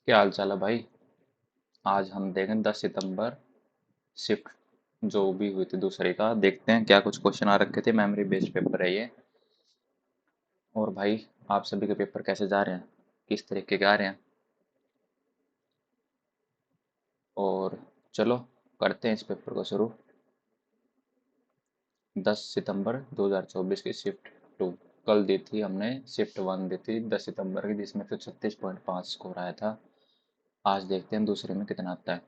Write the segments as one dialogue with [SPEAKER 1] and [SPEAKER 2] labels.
[SPEAKER 1] क्या हाल चाल है भाई। आज हम देखें 10 सितंबर शिफ्ट जो भी हुई थी दूसरे का, देखते हैं क्या कुछ क्वेश्चन आ रखे थे। मेमोरी बेस्ड पेपर है ये। और भाई, आप सभी के पेपर कैसे जा रहे हैं, किस तरीके के आ रहे हैं? और चलो करते हैं इस पेपर को शुरू। 10 सितंबर 2024 की शिफ्ट टू। कल दी थी हमने शिफ्ट वन दी थी 10 सितंबर की, जिसमें तो 36.5 स्कोर आया था। आज देखते हैं दूसरे में कितना आता है।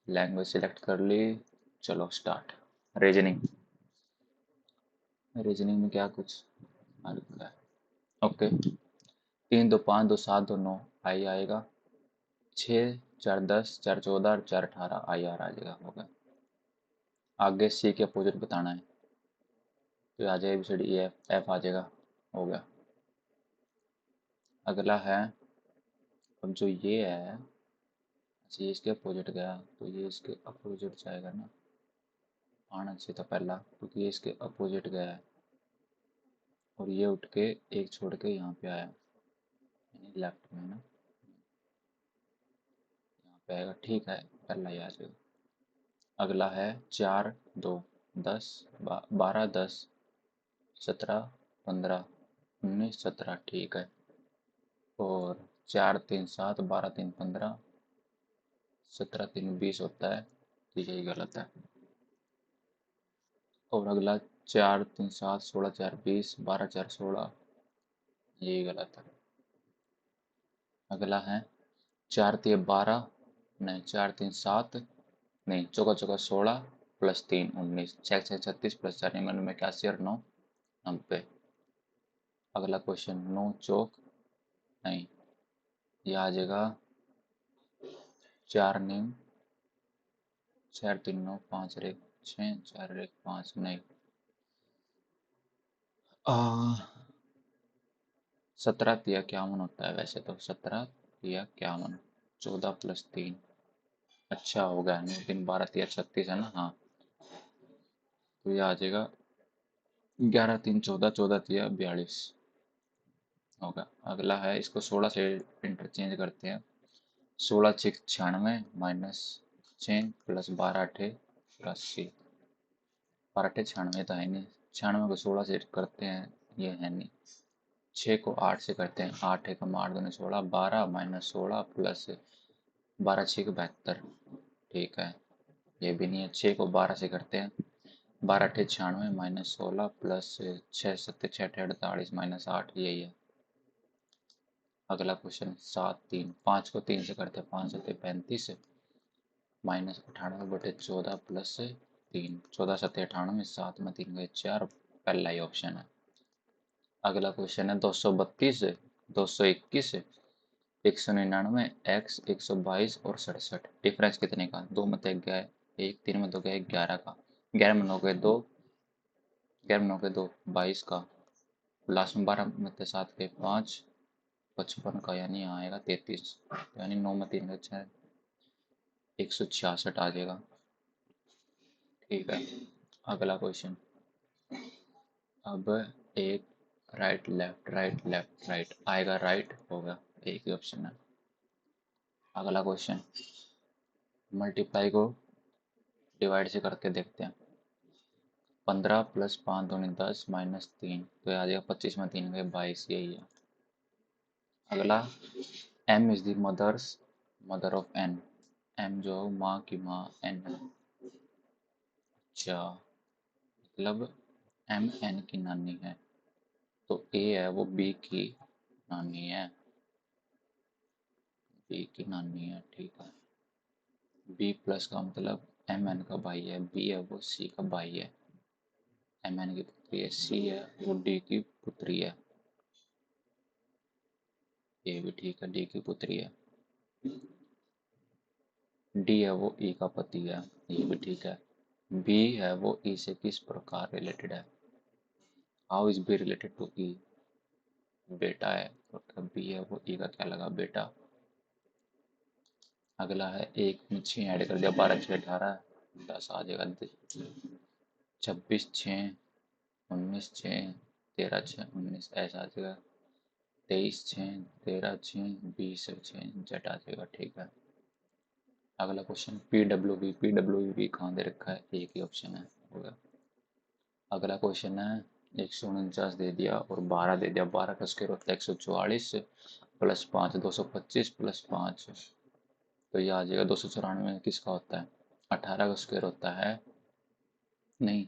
[SPEAKER 1] लैंग्वेज सिलेक्ट कर ली। चलो स्टार्ट। रीजनिंग। रीजनिंग में क्या कुछ आ रखा है? ओके। 3 2 5 2 7 2 9 आई आएगा। 6 4 10 4 14 और 4 18 आई आर आ जाएगा। हो गया। आगे सी के अपोजिट बताना है, तो आ जाएगा B C D E F, F आ जाएगा। हो गया। अगला है, अब जो ये है, अच्छा ये इसके अपोजिट गया तो ये इसके अपोजिट जाएगा ना। आना चाहिए था पहला, क्योंकि ये इसके अपोजिट गया है। और ये उठ के एक छोड़ के यहाँ पे आया, यानी लेफ्ट में ना, यहाँ पे आएगा। ठीक है, पहला ही आ जाएगा। अगला है 4 2 10 12 17 15 19 17। ठीक है। और 4 3 7 12 3 15, 17 3 20 होता है, तो यही गलत है। और अगला 4 3 7 16 4 20 12 4 16, यही गलत है। अगला है 4 3 12, नहीं 4 3 7, नहीं चौका चौका 16 प्लस 3 19, 6 6 36 प्लस 4 99 81 और 9 90। अगला क्वेश्चन 9 चौक, नहीं ये आ जाएगा 4 9 4 3 9 5 और 1 6 4 1 5, नहीं 17 3 51 होता है वैसे तो। 17 3 51, 14 + 3, अच्छा हो गया। 9 3 12 3 36 है ना, हाँ। तो ये आ जाएगा 11 3 14, 14 3 42 होगा। अगला है, इसको 16 से इंटरचेंज करते हैं। 16 6 96 माइनस 6 प्लस 12 8 + 80। 12 8 96 तो है नहीं, 96 को 16 से करते हैं, ये है नहीं। 6 को 8 से करते हैं, 8 एकम 8 दूनी 16, 12 माइनस 16 प्लस 12 6 72। ठीक है, ये भी नहीं है। 6 को 12 से करते हैं, 12 8 96 माइनस 16 प्लस 6 7 6 48 माइनस 8, यही है। अगला क्वेश्चन 7 3, 5 को 3 से करते हैं, 5 7 35 माइनस 98/14 प्लस 3, 14 7 98, 7 में 3 गए 4, पहला ही ऑप्शन है। अगला क्वेश्चन है 232 221 199 x 122 और 67। डिफरेंस कितने का? 2 में तो 1 गया है, 1 3 में तो गया 11 का, 11 में 9 गए 2, 11 में 9 गए 2 22 का, लास्ट में 12 में तो 7 गए 5, 55 का, यानी यहाँ आएगा 33, यानी 9 में 3 गए 6, 166 आ जाएगा। ठीक है। अगला क्वेश्चन, अब एक right left right left right आएगा, राइट होगा, एक ही ऑप्शन है। अगला क्वेश्चन, मल्टीप्लाई को डिवाइड से करके देखते हैं। 15 + 5 दूनी 10 माइनस 3, तो आ जाएगा 25 में 3 गए 22, यही है। अगला, m is the mother of n। m जो माँ की माँ, n है। अच्छा, मतलब m n की नानी है, तो a है वो b की नानी है, b की नानी है। ठीक है। b प्लस का मतलब एम एन का भाई है, b है वो c का भाई है। एम एन की पुत्री है, c है वो d की पुत्री है। ये भी ठीक है, d की पुत्री है। d है वो e का पति है, ये भी ठीक है। b है वो e से किस प्रकार रिलेटेड है? How is B related to e? बेटा है, मतलब b है वो e का क्या लगा, बेटा। अगला है, एक में 6 ऐड कर दिया, 12 6 18, 10 आ जाएगा। 26 6 19 6 13 6 19, ऐसा आ जाएगा। 23 6 13 6 20 6 जेड आ जाएगा। ठीक है। अगला क्वेश्चन पी डब्ल्यू वी कहाँ दे रखा है, एक ही ऑप्शन है, होगा। अगला क्वेश्चन है 149 दे दिया और 12 दे दिया, 12 का स्क्वायर होता है 144 प्लस 5 225 प्लस 5, तो ये आ जाएगा 294 किसका होता है, 18 का स्क्वायर होता है, नहीं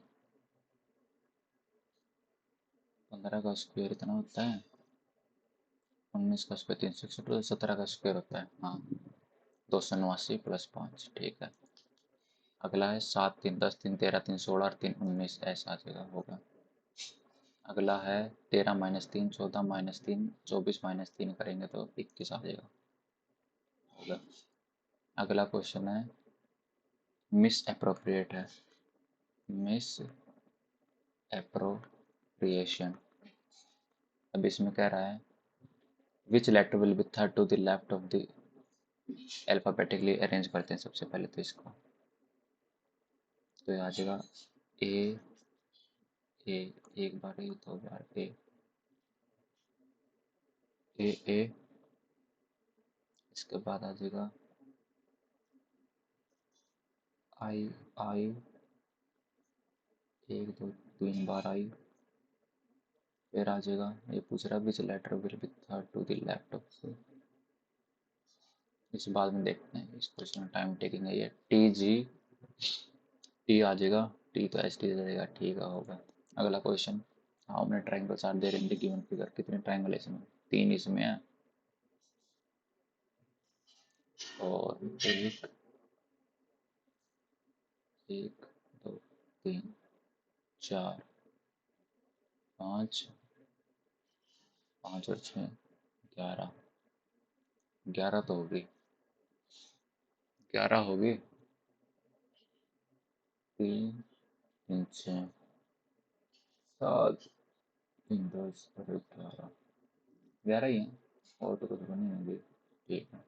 [SPEAKER 1] 15 का स्क्वायर इतना होता है, 19 का स्क्वायर 361 प्लस 17 का स्क्वायर होता है, हाँ 289 प्लस 5। ठीक है। अगला है 7 3 10 3 13 3 16 और 3 19, ऐसा आ जाएगा, होगा। अगला है 13 माइनस 3 14 माइनस 3 24 माइनस 3 करेंगे तो 21 आ जाएगा, होगा। अगला क्वेश्चन है मिस अप्रोप्रिएट है, मिस अप्रोप्रिएशन। अब इसमें कह रहा है which letter will be third to the left of the, alphabetically arrange करते हैं सबसे पहले तो इसको, तो ये आ जाएगा ए ए, एक बार ए, दो बार ए ए ए, इसके बाद आ जाएगा आई आई, एक दो तीन बार आई, फिर आ जाएगा ये पूछ रहा है which letter will be third to the left of, इस बाद में देखते हैं, इस क्वेश्चन में टाइम टेकिंग है ये, टी जी टी आ जाएगा, टी तो एच टी आ जाएगा, ठीक है, होगा। अगला question how many triangles are there in the given figure, कितने ट्राइंगल इसमें, 3 इसमें है, और एक एक दो तीन चार पाँच, 5 और 6 11, 11 तो होगी, 11 होगी, 3 3 6 7 3 10 और 11, 11 ही है, और तो कुछ बनी होगी। ठीक है।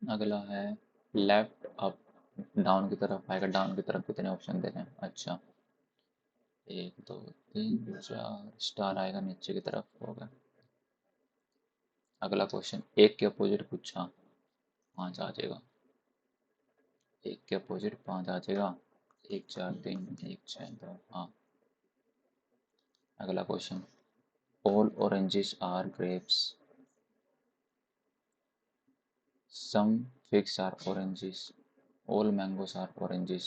[SPEAKER 1] अगला है लेफ्ट अप, डाउन की तरफ आएगा, डाउन की तरफ कितने ऑप्शन दे रहे हैं, अच्छा 1 2 3 4 स्टार आएगा नीचे की तरफ, होगा। अगला क्वेश्चन एक के अपोजिट पूछा, 5 आ जाएगा, एक के अपोजिट 5 आ जाएगा, 1 4 3 1 6 2, हाँ। अगला question all oranges are grapes, some figs are oranges, all mangoes are oranges,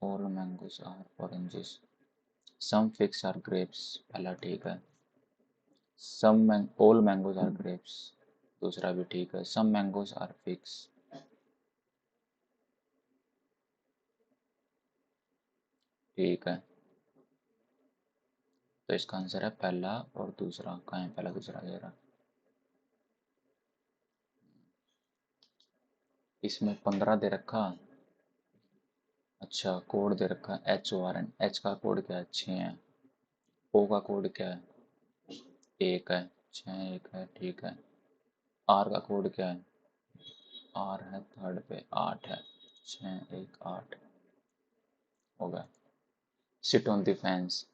[SPEAKER 1] all mangoes are oranges, some figs are grapes, पहला ठीक है, ऑल मैंगोज आर ग्रेप्स, दूसरा भी ठीक है, सम मैंगोज आर फिग्स, ठीक है, तो इसका आंसर है पहला और दूसरा, कहाँ है पहला दूसरा जरा, इसमें 15 दे रखा, अच्छा कोड दे रखा H O R N, H का कोड क्या है 6 है, ओ का कोड क्या है 1 है, 6 1 है, ठीक है, आर का कोड क्या है, आर है थर्ड पे 8 है, 6 1 8, हो गया। सिट ऑन द फेंस,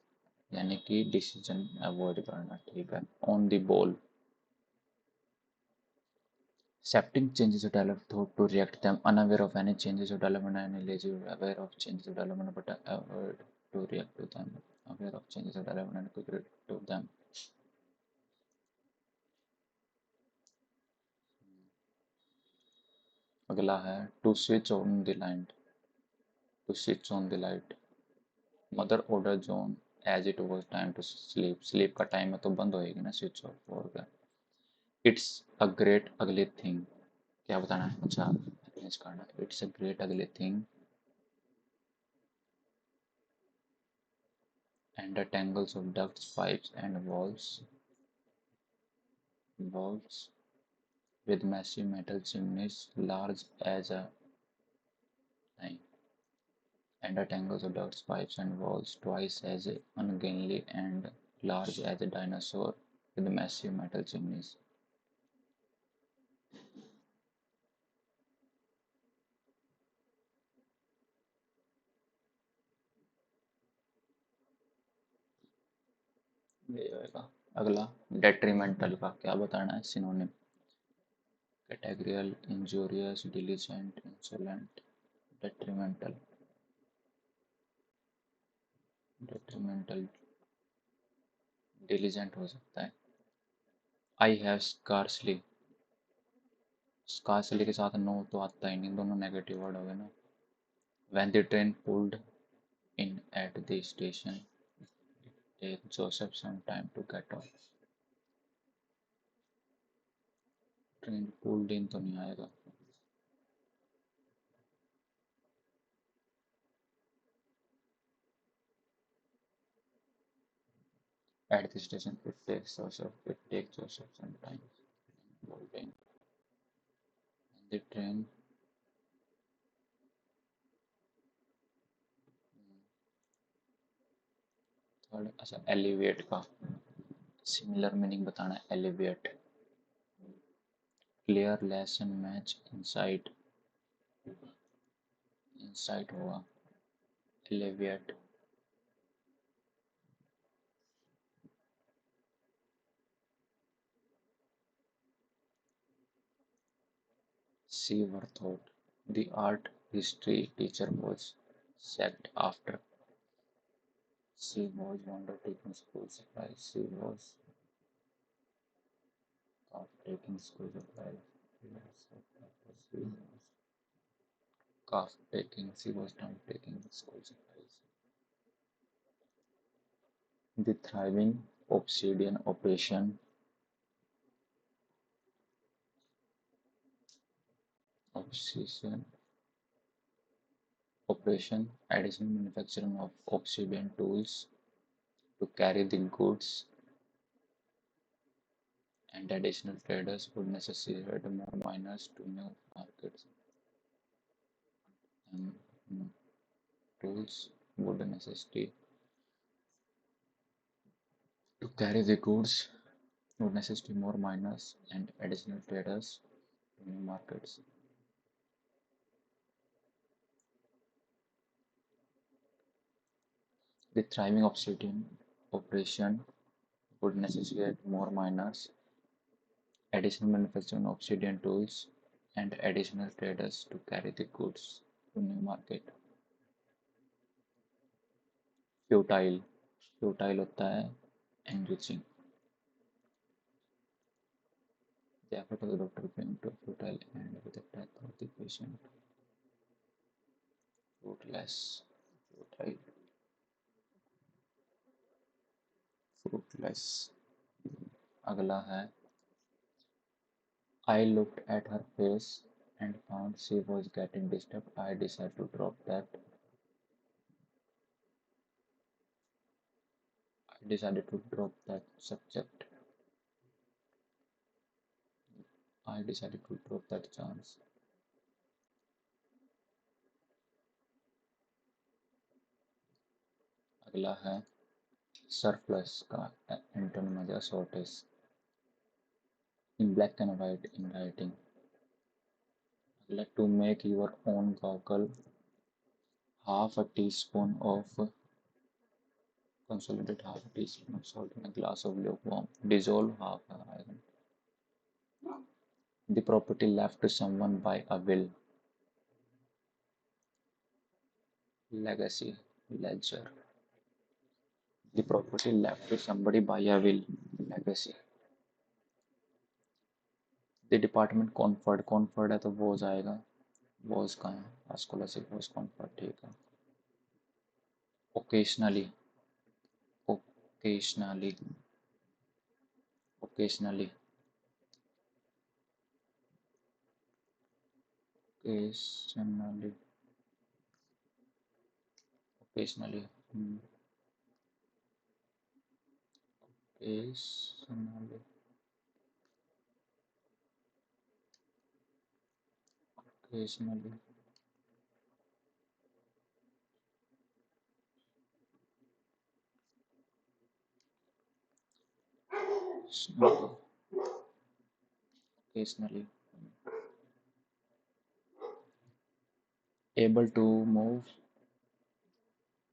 [SPEAKER 1] यानी कि डिसीजन अवॉइड करना, ठीक है, on the ball, accepting changes of development thought to react them, unaware of any changes of development and lazy, aware of changes of development but avoid to react to them, aware of changes of development and quick react to them. अगला है to switch on the light, to switch on the light, mother order John as it was time to sleep, sleep का time है तो बंद होएगी ना, switch off हो गया। इट्स अ ग्रेट अगली थिंग, क्या बताना है, अच्छा करना, इट्स अ ग्रेट अगली thing and the tangles of ducts, pipes, and walls with massive metal chimneys large as a nine, and the tangles of ducts, pipes, and walls twice as ungainly and large as a dinosaur with massive metal chimneys. ये होगा। अगला detrimental का क्या बताना है synonym? Categorical, injurious, diligent, insolent, detrimental. Detrimental diligent हो सकता है। आई हैव स्कार्सली, स्कार्सली के साथ नो तो आता ही नहीं, दोनों नेगेटिव वर्ड हो गए ना। When the train pulled in at the station take Joseph some time to get off. Train pulled in तो नहीं आएगा। At the station it take Joseph some time pulled in the train. Third, अच्छा elevate का similar meaning बताना है। Elevate, clear, lesson, match, insight. Insight होगा elevate. Seaworth, the art history teacher, was sacked after she was undertaking school supplies. She was caught taking school supplies. She was not taking school supplies. The thriving obsidian operation, additional manufacturing of obsidian tools to carry the goods, and additional traders would necessitate more miners to new markets. And tools would necessitate to carry the goods would necessitate more miners and additional traders to new markets. The thriving obsidian operation would necessitate more miners, additional manufacturing of obsidian tools, and additional traders to carry the goods to new market. Futile, futile होता है enriching. The effort of the doctor came to a futile end with the death of the patient. Fruitless, futile, fruitless. अगला है I looked at her face and found she was getting disturbed. I decided to drop that. I decided to drop that subject. I decided to drop that chance. अगला है surplus का antonym है shortage. In black and white in writing. अगला to make your own goggle, half a teaspoon of consolidated half a teaspoon of salt in a glass of lukewarm. Dissolve half iron. The property left to someone by a will. Legacy, ledger. The property left to somebody by a will. Legacy. The department conferred, conferred है तो was आएगा, was कहाँ है, scholarship was conferred, ठीक है। Occasionally, occasionally, occasionally, occasionally, occasionally, occasionally, occasionally, occasionally, occasionally. Able to move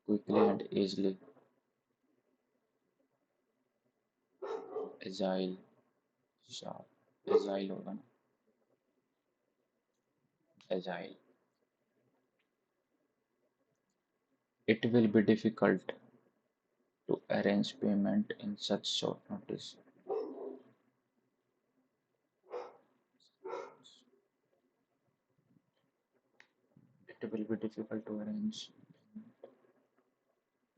[SPEAKER 1] quickly and easily. Agile, sharp, agile होगा ना, agile. It will be difficult to arrange payment in such short notice. It will be difficult to arrange.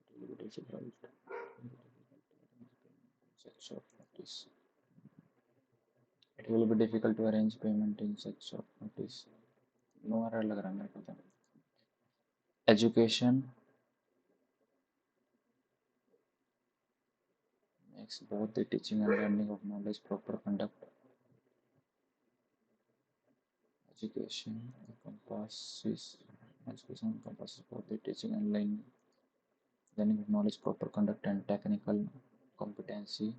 [SPEAKER 1] It will be difficult in such short notice. It will be difficult to arrange payment in such short notice. No error लग रहा है मेरे को तो. Education makes both the teaching and learning of knowledge proper conduct. Education encompasses both the teaching and learning of knowledge, proper conduct, and technical competency.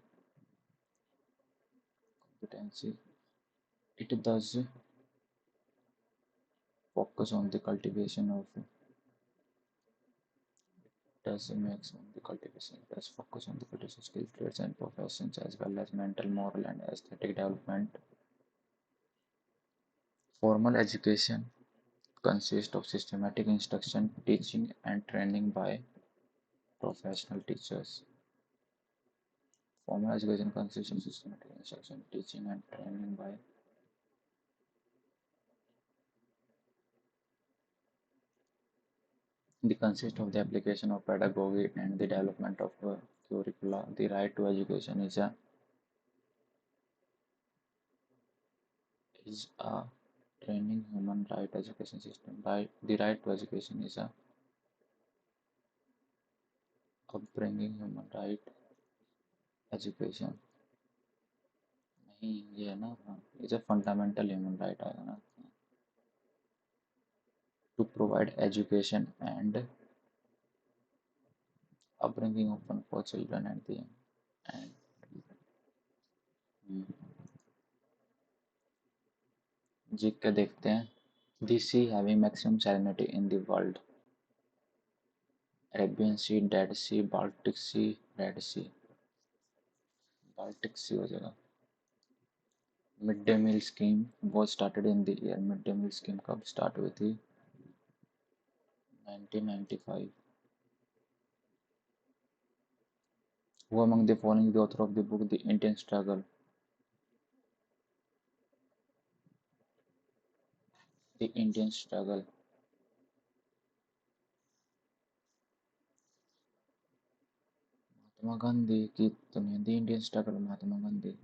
[SPEAKER 1] It thus focus on the cultivation of does makes on the cultivation does focus on the cultivation skills, traits, and professions as well as mental, moral, and aesthetic development. Formal education consists of systematic instruction, teaching, and training by professional teachers. Formal education consists of systematic instruction, teaching, and training by the consist of the application of pedagogy and the development of curricula. The right to education is a training human right education system. The right to education is a upbringing human right education. नहीं ये है ना, हाँ, is a fundamental human right आएगा ना. To provide education and upbringing open for children at the end. And जीत के देखते हैं. The sea having maximum salinity in the world. Arabian Sea, Dead Sea, Baltic Sea, Red Sea. Baltic Sea हो जाएगा. Mid day meal scheme was started in the year. Mid day meal scheme कब start हुई थी? 1995. Who among the following the author of the book The Indian Struggle? The Indian Struggle. Mahatma Gandhi की तो नहीं. The Indian Struggle Mahatma Gandhi.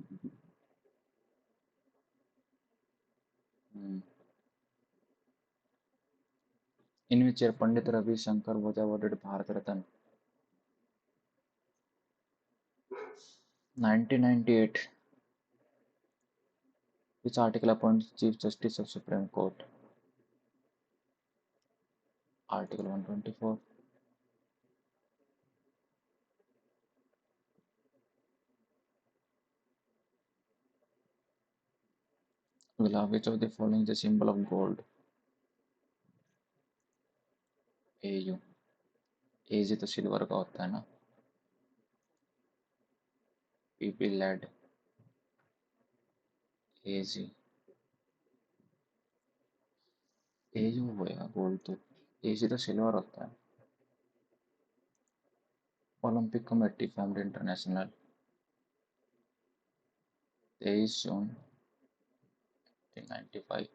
[SPEAKER 1] In which year Pandit Ravi Shankar was awarded Bharat Ratna? 1998. Which article appoints Chief Justice of Supreme Court? Article 124. Which of the following is the symbol of gold? AU. AG तो silver का होता है ना. PP lead. AG. AU होएगा gold तो. AG तो silver होता है. Olympic committee formed international. 23 June 1995.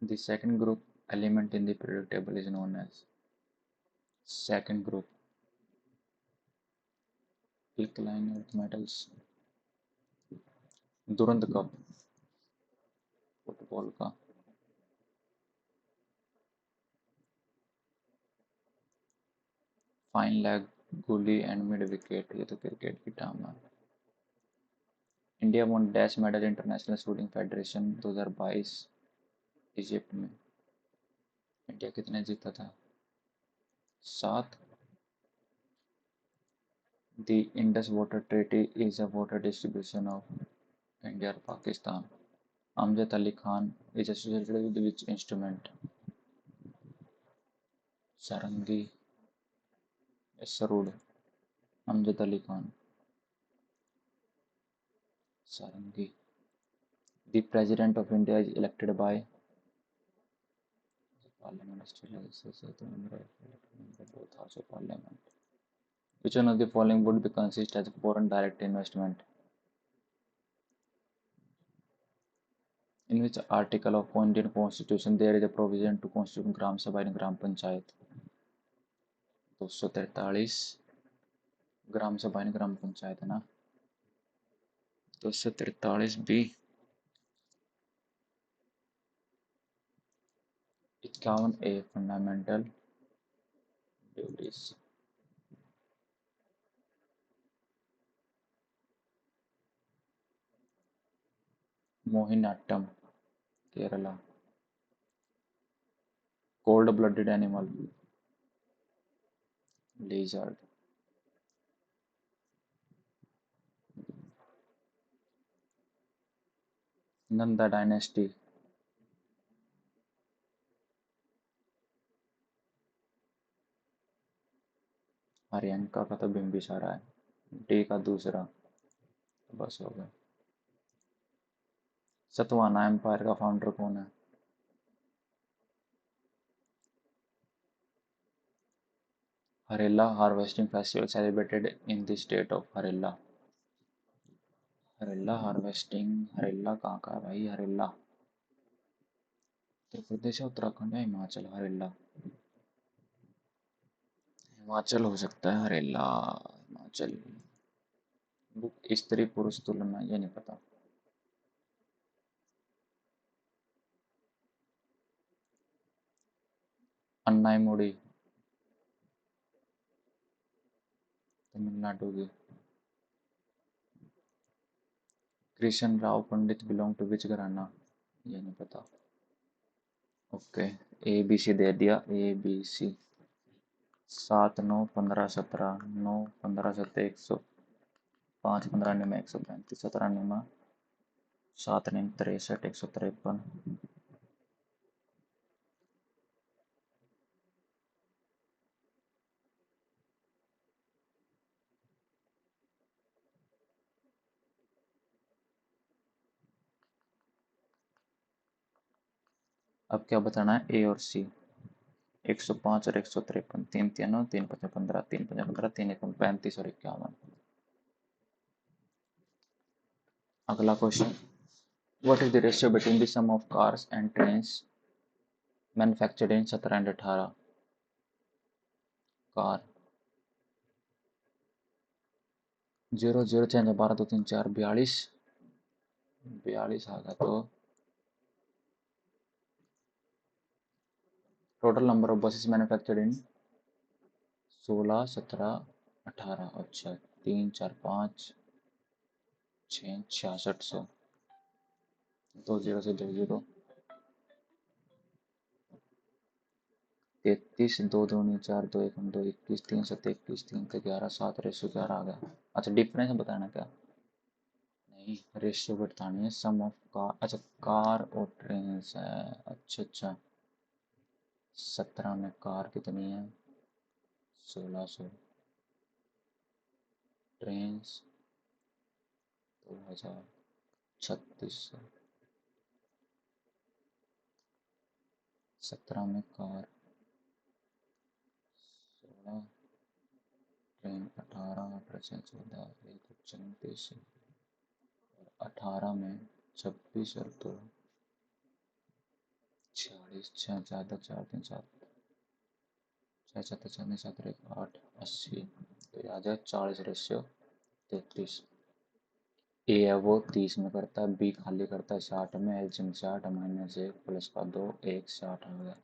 [SPEAKER 1] The second group element in the periodic table is known as second group. Alkaline earth metals. Durand cup football का. Fine leg, gully and mid wicket, ये तो cricket की term है. India won dash medal international shooting federation 2022 Egypt में. India कितने जीता था? 7. The Indus Water Treaty is a water distribution of India or Pakistan. Amjad Ali Khan is associated with which instrument? Sarangi, Sarud. Amjad Ali Khan sarangi. The president of India is elected by parliament state member of both house of parliament. Which one of the following would be considered as foreign direct investment? In which article of Indian Constitution there is a provision to constitute Gram Sabha and Gram Panchayat? 243 Gram Sabha and Gram Panchayat है ना। 243 B. 51 A fundamental duties. Mohiniyattam Kerala. Cold blooded animal lizard. Nanda dynasty. Haryanka का तो बिंबिसारा है। D का दूसरा। बस हो गया। सतवाना एम्पायर का फाउंडर कौन है? Harela harvesting festival celebrated in the state of Harela. Harela harvesting Harela कहाँ का है भाई? हरेला उत्तर प्रदेश है, उत्तराखंड है, हिमाचल? हरेला हिमाचल हो सकता है। हरेला हिमाचल। बुक स्त्री पुरुष तुलना, ये नहीं पता। अन्नाईमुड़ी तमिलनाडु की। कृष्ण राव पंडित बिलोंग टू विच घराना? ये नहीं पता। ओके। ए बी सी दे दिया। ए बी सी। 7 9 15 17 9 15 17 105 15 निमा 135 17 निमा 7 निम 63 153। अब क्या बताना है? ए और सी। 105 और 153। 3 3 3 5 15 3 5 15 3 1 35 और 51। अगला question. What is the ratio between the sum of cars and trains manufactured in 17 and 18? Car 0 0 6 12 2 3 4 42। 42 आ गया। तो total number of buses manufactured in 16 17 18। अच्छा 3 4 5 6 6600। 2 0 से 2 0। 33 2 2 4 2 1 2 21 3 7 21 3 के 11 7 रेशो 11 आ गया। अच्छा डिफरेंस बताना क्या? नहीं रेशियो बतानी है। सम ऑफ कार। अच्छा कार और ट्रेन है। अच्छा अच्छा। 17 में कार कितनी है? 1600। ट्रेन 2000 3600। 17 में कार 16। ट्रेन 18 18 14 1 34। 18 में 26 और 2 46। 6 4 4 3 7 6 7 4 7 1 8 80। तो आ जाए 40 रेशियो 33। ए है वो 30 में करता है। बी खाली करता है 60 में। एलसीएम 60 माइनस 1 प्लस का 2 1 60 आ गया।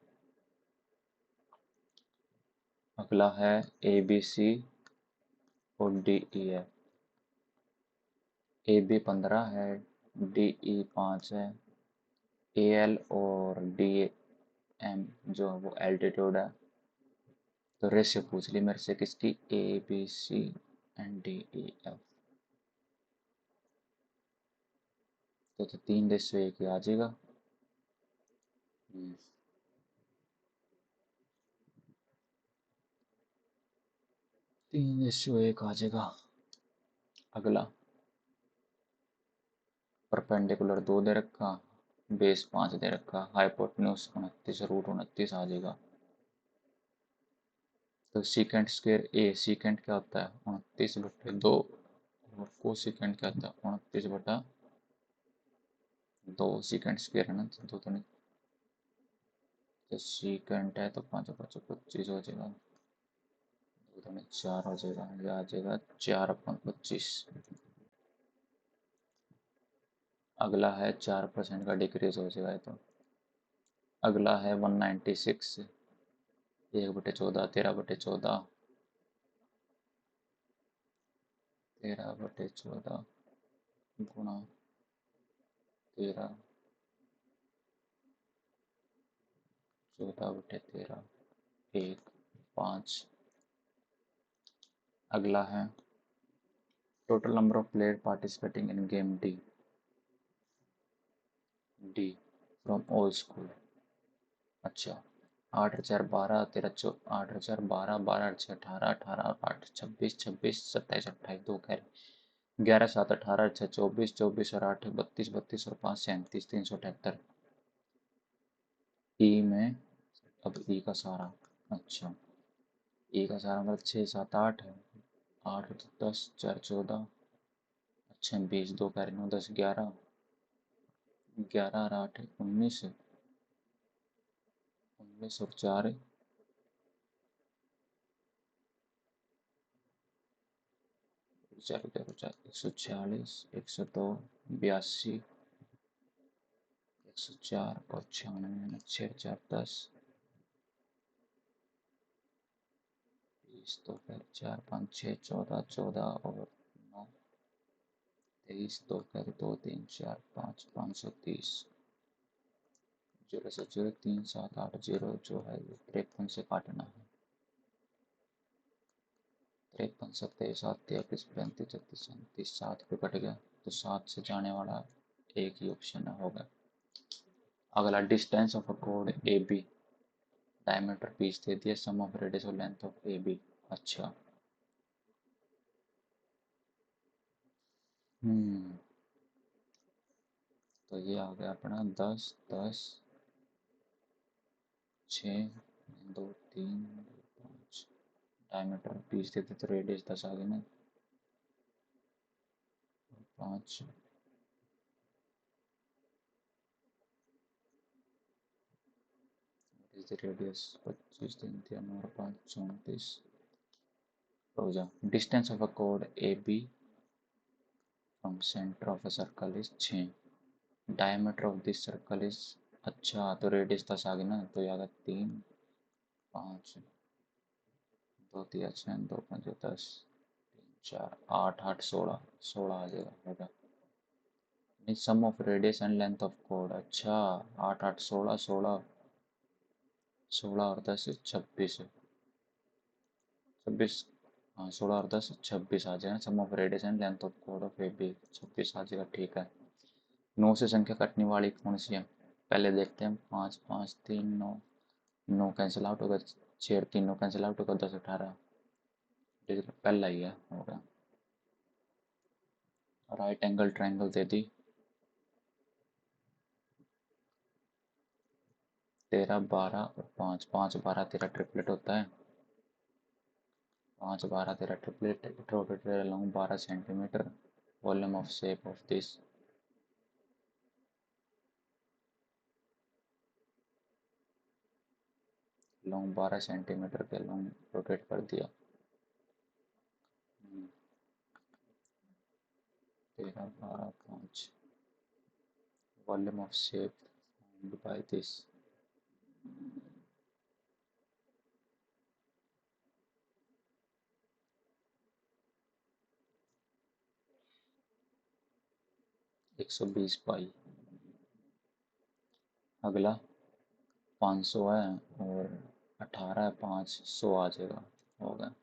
[SPEAKER 1] अगला है ए बी सी और डी ई है। ए बी 15 है। डी ई 5 है। ए एल और डी एम जो वो एल्टीट्यूड है। तो रेशियो पूछ ली मेरे से किसकी? A B C and D E F. तो 3 रेशियो एक ही आ जाएगा। 3:1 आ जाएगा। अगला परपेंडिकुलर 2 दे रखा, बेस 5 दे रखा, हाइपोटेन्यूज 29 रूट 29 आ जाएगा। तो सीकेंट स्क्वायर ए, सीकेंट क्या होता है 29/2, और कोसीकेंट क्या होता है 29/2। सीकेंट स्क्वायर है ना, तो दो तो नहीं, तो सीकेंट है तो 5 5 25 हो जाएगा, दो तो नहीं 4 हो जाएगा, ये आ जाएगा 4/25। अगला है 4% का डिक्रीज हो जाएगा तो। अगला है 196, 1/14, 13/14, 13/14 गुणा 13, 14/13, 1, 5। अगला है total number of player participating in game D, D from all school. अच्छा, 8 और 4 12, 13 8 और 4 12, 12 और 6 18, 18 और 8 26, 26 27 28, 2 कह रहे 11 7 18 6 24, 24 और 8 32, 32 और 5 37, 378। ई में अब ई का सारा, अच्छा ई का सारा मतलब 6 7 8 है, 8 10 4 14, अच्छा 20, 2 कह रहे 9 10 11, 11 और 8 19, 19 और 4 4 4 4 146, 102, 82, 104 और 96, 6 4 10, 20, 2 फिर 4 5 6 14, 14 और 9 23, 2 फिर 2 3 4 5 530, 0 से 0 3 7 8 0 जो है 53 से काटना है। 53 27 7 33 35 36 37, 7 पे कट गया तो 7 से जाने वाला एक ही ऑप्शन होगा। अगला डिस्टेंस ऑफ अ कोड ए बी, डायमीटर 20 दे दिया, सम ऑफ रेडियस और लेंथ ऑफ ए बी। अच्छा, तो ये आ गया अपना 10 10 6 2 3 5, डायमीटर 20 देते तो रेडियस 10 आ गया ना, 5 इज रेडियस 25 दिन दिया, 9 और 5 34 हो जा। डिस्टेंस ऑफ अ कोड A B from centre of a circle is 6, diameter of this circle is, अच्छा तो रेडियस 10 आ गई ना, तो ये आ गया 3 5 2 3 6 2 5 10 3 4 8 8 16, 16 आ जाएगा होगा। Sum of radius and length of code, अच्छा 8 8 16 16, 16 और 10 26, 26, हाँ 16 और 10 26 आ जाएगा। Sum of radius and length of code of A B 26 आ जाएगा, ठीक है। 9 से संख्या कटने वाली कौन सी है, पहले देखते हैं। 5 5 3 9, 9 कैंसिल आउट होगा, 6 3 9 कैंसिल आउट होगा, 10 18, पहला ही है होगा। राइट एंगल ट्रायंगल दे दी, 13 12 और 5, 5 12 13 ट्रिपलेट होता है, 5 12 13 triplet, rotated along 12 centimetre, volume of shape of this, long 12 centimetre के लॉन्ग रोटेट कर दिया। 13 12 5, volume of shape by this, 120 pi. अगला 500 है और 18 है, 500 आ जाएगा, होगा।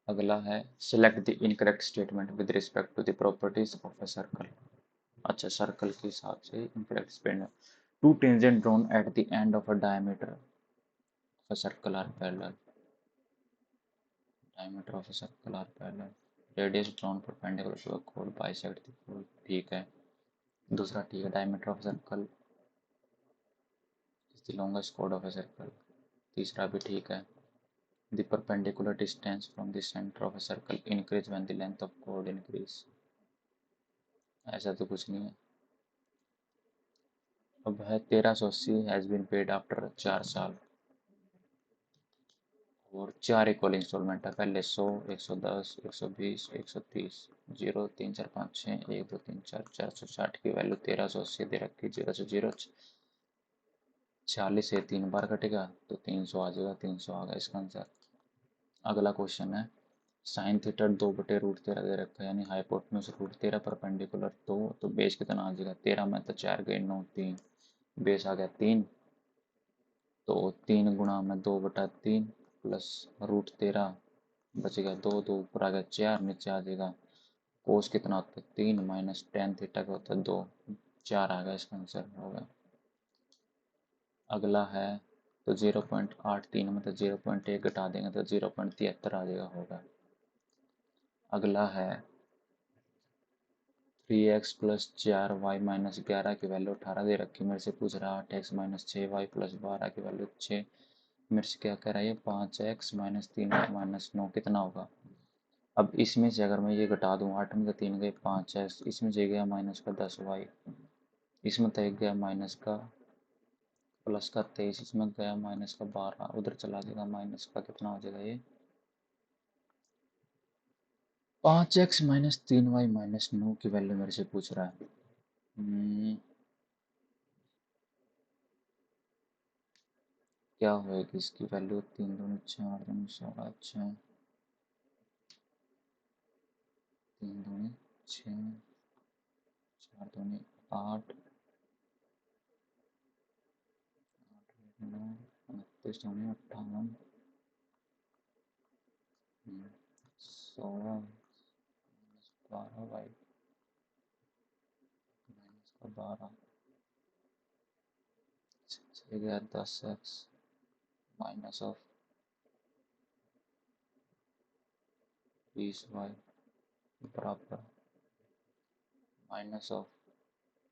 [SPEAKER 1] अगला है select the incorrect statement with respect to the properties of a circle. अच्छा, सर्कल के हिसाब से incorrect statement, to tangent drawn at the end of a diameter of a circle are parallel. Diameter of a circle are parallel, radius drawn perpendicular to a code bisect the code, ठीक है। दूसरा ठीक है, diameter of circle is the longest code of a circle, तीसरा भी ठीक है। The perpendicular distance from the centre of a circle increase when the length of code increase, ऐसा तो कुछ नहीं है। अब है 1380 हैज बीन पेड आफ्टर 4 साल, और 4 इक्वल इंस्टॉलमेंट है, पहले 100, 110, 120, 130, 0, 3, 4, 5, 6, 1, 2, 3, 4, 460 की वैल्यू 1380 दे रखी, 0 से 0, 40 से 3 बार कटेगा तो 300 आ जाएगा, 300 आ गया इसका आंसर। अगला क्वेश्चन है, साइन थीटा 2/√13 दे रखा है, यानी हाइपोटेन्यूज √13 परपेंडिकुलर तो बेस कितना आ जाएगा, 13 में तो 4 गए 9, 3, बेस आ गया 3, तो 3 गुणा में 2/3 प्लस √13 बचेगा 2, 2 ऊपर आ गया 4, नीचे आ जाएगा कोस कितना होता है 3 माइनस टेन थीटा का होता है 2, 4 आ गया इसका आंसर होगा। अगला है, तो 0.83 में तो 0.1 घटा देंगे तो 0.73 आ जाएगा होगा। अगला है 3x प्लस 4y-11 की वैल्यू 18 दे रखी, मेरे से पूछ रहा है 8x माइनस 6y प्लस 12 की वैल्यू 6, मेरे से क्या कह रहा है ये 5x माइनस 3y माइनस 9 कितना होगा। अब इसमें से अगर मैं ये घटा दूँ, 8 में से 3 गए 5x, इसमें से गया माइनस का 10y, इसमें तो एक गया माइनस का प्लस का 23, इसमें गया माइनस का 12, उधर चला जाएगा माइनस का कितना हो जाएगा ये 5x माइनस 3y माइनस 9 की वैल्यू मेरे से पूछ रहा है। क्या होएगी इसकी वैल्यू, 3 दूनी 6, 8 दूनी 16, 6, 3 दूनी 6, 4 दूनी 8, 9, 29 दूनी 58, 16, 12y माइनस का 12, गया 10x माइनस ऑफ 20y बराबर माइनस ऑफ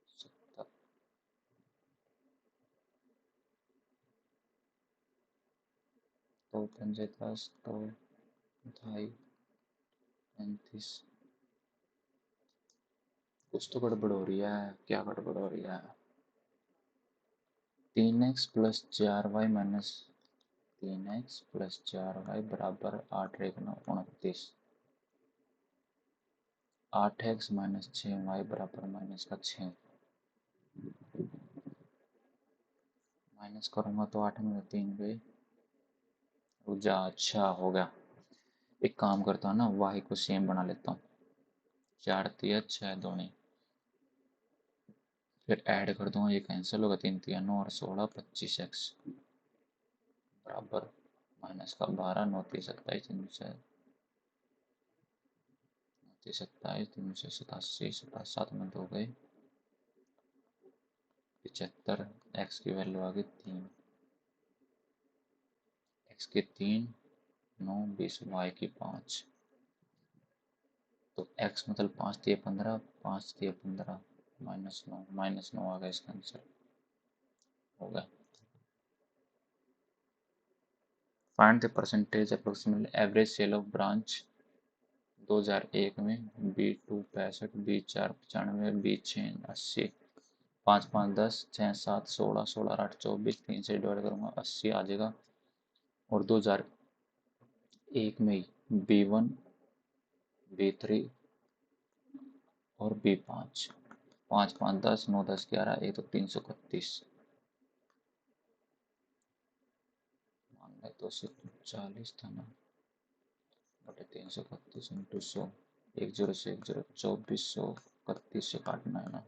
[SPEAKER 1] 70, तो 5 10, तो 2.5, 35, कुछ तो गड़बड़ हो रही है, क्या गड़बड़ हो रही है। 3x plus 4y minus 3x plus 4y बराबर 8 एक 9 29, 8x माइनस 6y बराबर माइनस का 6, माइनस करूँगा तो 8 में 3 गए जा, अच्छा हो गया। एक काम करता हूँ ना, y को सेम बना लेता हूँ, 4 तिया 6 दूनी, फिर ऐड कर दूंगा, ये कैंसिल होगा, 3 तिया 9 और 16 25x बराबर माइनस का 12, 9 तिया 27, 3 से 27, 3 से 87, 7 में 2 गए 75, x की वैल्यू आ गई 3, x की 3, 9, 20, y की 5, तो x मतलब 5 तिया 15, 5 तिया 15 माइनस 9 आ गया इसका आंसर होगा। Find the percentage approximately average sale of branch 2001 में, B2 65, B4 95, B6 80, 5 5 10, 6 7 16, 16 8 24, 3 से डिवाइड करूँगा 80 आ जाएगा, और 2001 में B1 B3 और B5, 5 5 10, 9 10 11, 1 तो 331, मान लें तो 40 था ना, बटे 331 इंटू 100, 1 0 से 1 0, 2431 से काटना है ना,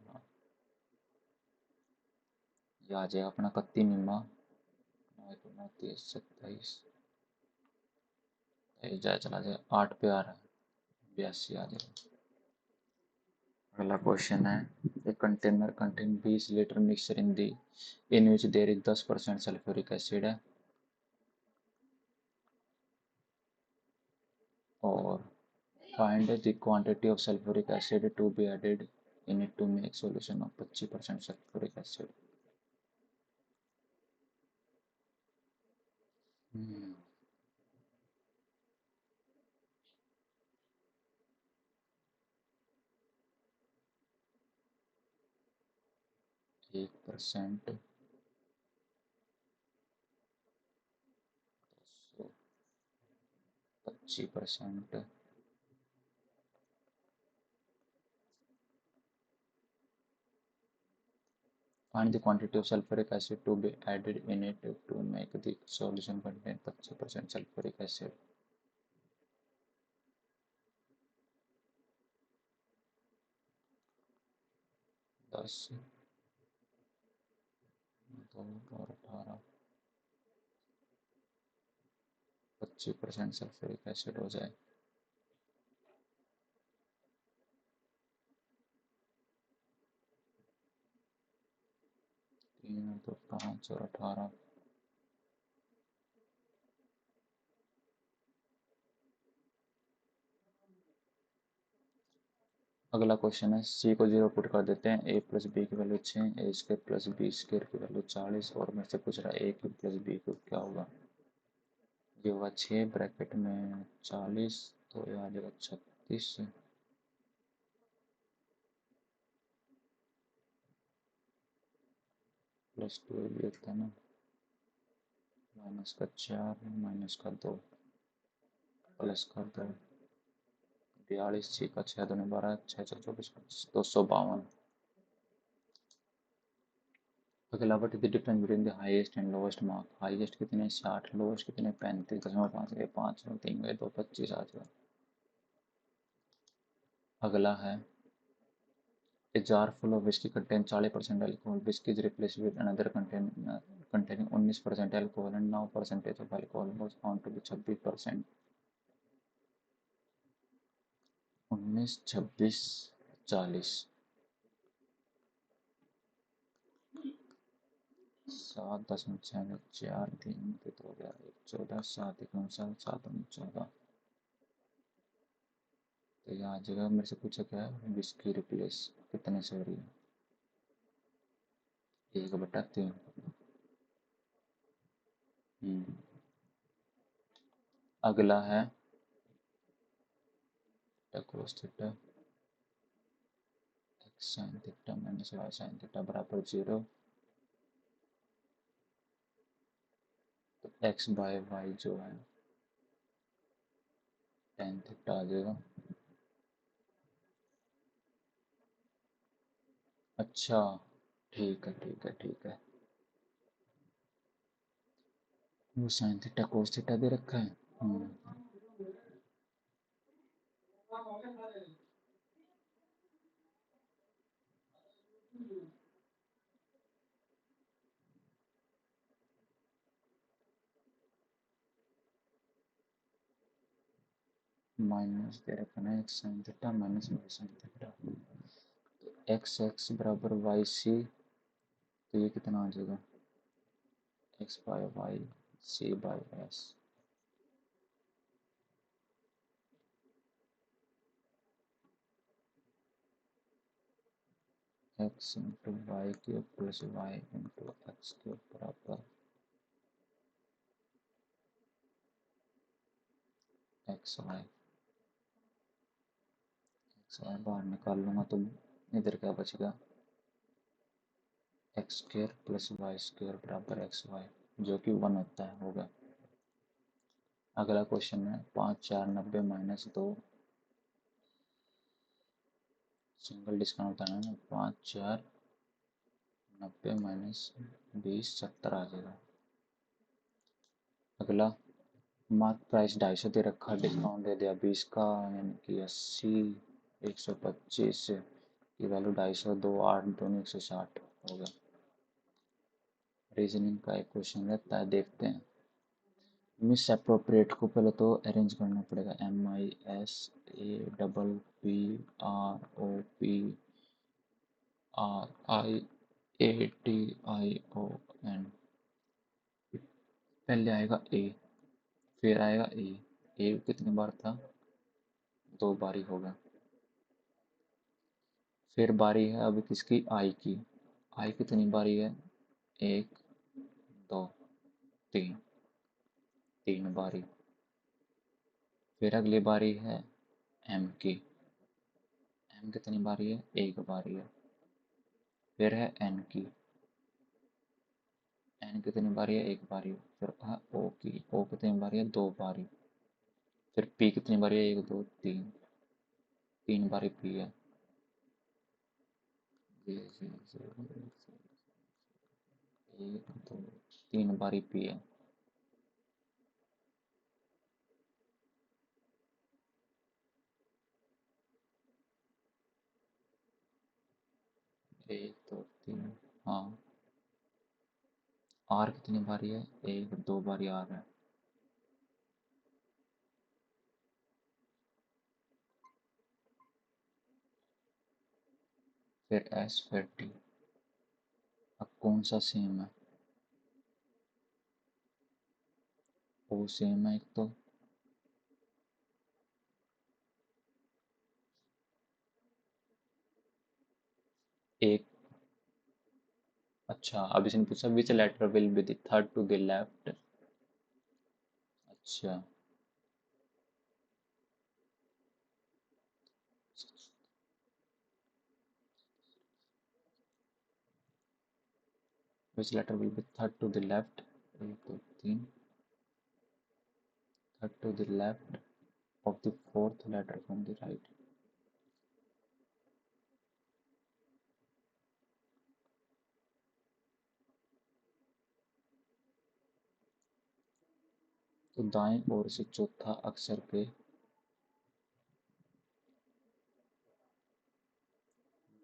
[SPEAKER 1] ये आ जाएगा अपना 31 निम्मा 9 9 30 27, जाए चला जाए 8 पे आ रहा है, 82 आ जाएगा। अगला क्वेश्चन है, a container contain 20 litre mixture in which there is 10% sulphuric acid है, find the quantity of sulphuric acid to be added in it to make solution of 25% sulphuric acid. 1%, 25%। Find the quantity of sulfuric acid to be added in it to make the solution contain 25% sulfuric acid। 10, 2 और 18, 25% sulphuric acid हो जाए। 3 तो 5 और 18। अगला question है, सी को 0 put कर देते हैं, ए प्लस बी की वैल्यू 6, ए स्क्र प्लस बी स्क्र की वैल्यू 40, और मेरे से पूछ रहा है ए क्यूब प्लस बी क्यूब क्या होगा। ये होगा 6 ब्रैकेट में 40, तो ये आ जाएगा 36 प्लस 2 ये था ना, माइनस का 4 माइनस का 2 प्लस का 2, 42, 6 का 6 दूनी 12, 6 6 24, 252। अगला but the difference between the highest and lowest mark. Highest कितने 60, लोएस्ट कितने 35.5 गए, 5 और 3 गए 2, 25 आ जाएगा। अगला है, a jar full of whiskey contains 40% alcohol. Whiskey is replaced with another containing 19% alcohol and now percentage of alcohol was found to be 26%। 19, 26, 40, 7, 10, 6, 4, 3 हो गया 14, 7, 19, 7, 14। तो यहाँ जगह मेरे से पूछा क्या है, विस्की रिप्लेस कितने से हो रही है, 1/3। अगला है cos theta x sin theta minus y sin theta बराबर 0। तो x बाय वाई जो है tan थीटा आ जाएगा। अच्छा, ठीक है ठीक है ठीक है। वो sin थीटा cos थीटा दे रखा है। माइनस दे रखा है x sin theta minus y sin theta, तो एक्स एक्स बराबर वाई सी, तो ये कितना आ जाएगा, x by y c by s. X into y cube plus y into x cube बराबर एक्स वाई। एक्स वाई बाहर निकाल लूँगा तो इधर क्या बचेगा, x square plus y square बराबर एक्स वाई, जो कि 1 होता है, होगा। अगला क्वेश्चन है, 5 4 90 माइनस 2, सिंगल डिस्काउंट होता है ना, 5 4 90 माइनस 20 70 आ जाएगा। अगला, मार्क प्राइस 250 दे रखा, डिस्काउंट दे दिया 20 का, यानी कि 80, 125 की वैल्यू 250, 2 8 दोनों 160 होगा। रीजनिंग का एक क्वेश्चन रहता है, देखते हैं। मिस अप्रोप्रिएट को पहले तो अरेंज करना पड़ेगा, MISAPPROPRIATION। पहले आएगा ए, फिर आएगा ए, ए कितनी बार था 2 बारी हो गया। फिर बारी है अब किसकी, आई की। आई कितनी बारी है, 1 2 3, 3 बारी। फिर अगली बारी है एम की। एम कितनी बारी है, 1 बारी है। फिर है एन की। एन कितनी बारी है, 1 बारी। फिर है ओ की। ओ कितनी बारी है, 2 बारी। फिर पी कितनी बारी है, 1 2 3, 3 बारी पी है। ये 1 2 3 बारी पी है। एक दो तीन, हाँ। आर कितनी बारी है, 1 2 बारी आर है। फिर एस, फिर टी। अब कौन सा सेम है, ओ सेम है एक तो। एक, अच्छा अब इसने पूछा which letter will be the third to the left. अच्छा, which letter will be third to the left, 1 2 3, third to the left of the fourth letter from the right। तो दाएं ओर से चौथा अक्षर के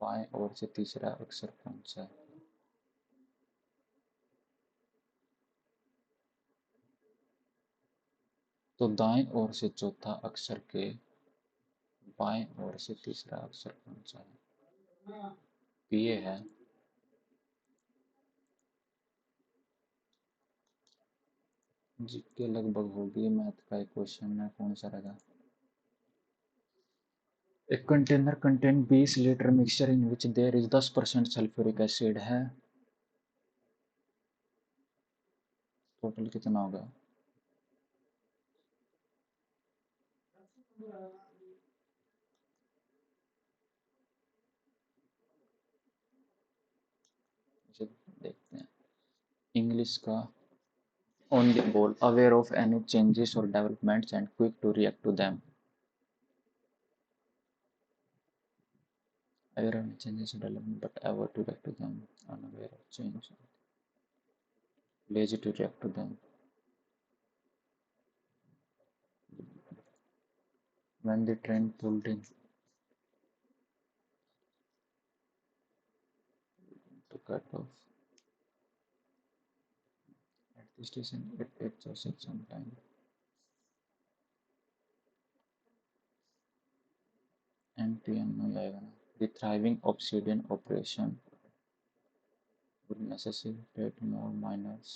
[SPEAKER 1] बाएं ओर से तीसरा अक्षर कौन सा है। तो दाएं ओर से चौथा अक्षर के बाएं ओर से तीसरा अक्षर कौन सा है, पीए है। जीके लगभग होगी, मैथ का एक क्वेश्चन है, कौन सा रहेगा। A container contain 20 litre mixture in which there is 10% sulphuric acid है। टोटल कितना होगा, इसे देखते हैं। इंग्लिश का on the ball, aware of any changes or developments and quick to react to them। Aware of changes or development but ever to react to them, unaware of change, lazy to react to them। When the train pulled in to cut off at the station, it exhausted some time। NTN में आएगा ना। The thriving obsidian operation would necessitate more miners,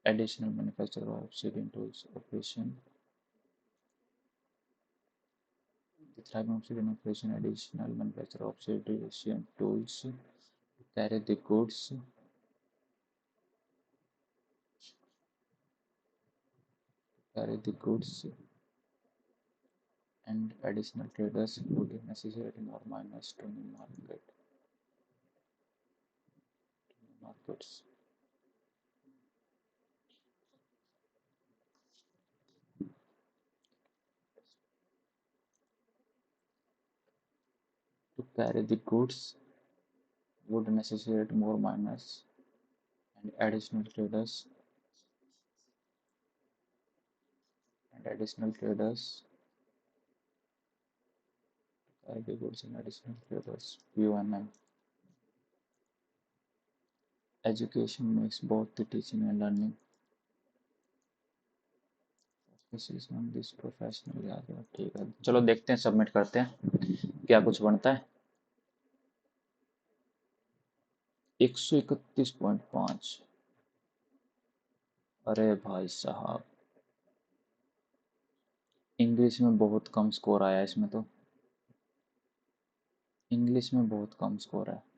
[SPEAKER 1] additional manufacture of obsidian tools operation। The thriving obsidian operation additional manufacture of obsidian tools to carry the goods, and additional traders would necessitate more miners to new markets। To carry the goods would necessitate more miners and additional traders to carry the goods and additional traders। UNM education makes both the teaching and learning focuses on this professional। याद है, ठीक है चलो देखते हैं, submit करते हैं क्या कुछ बनता है। 131.5, अरे भाई साहब। इंग्लिश में बहुत कम स्कोर आया इसमें तो। इंग्लिश में बहुत कम स्कोर है।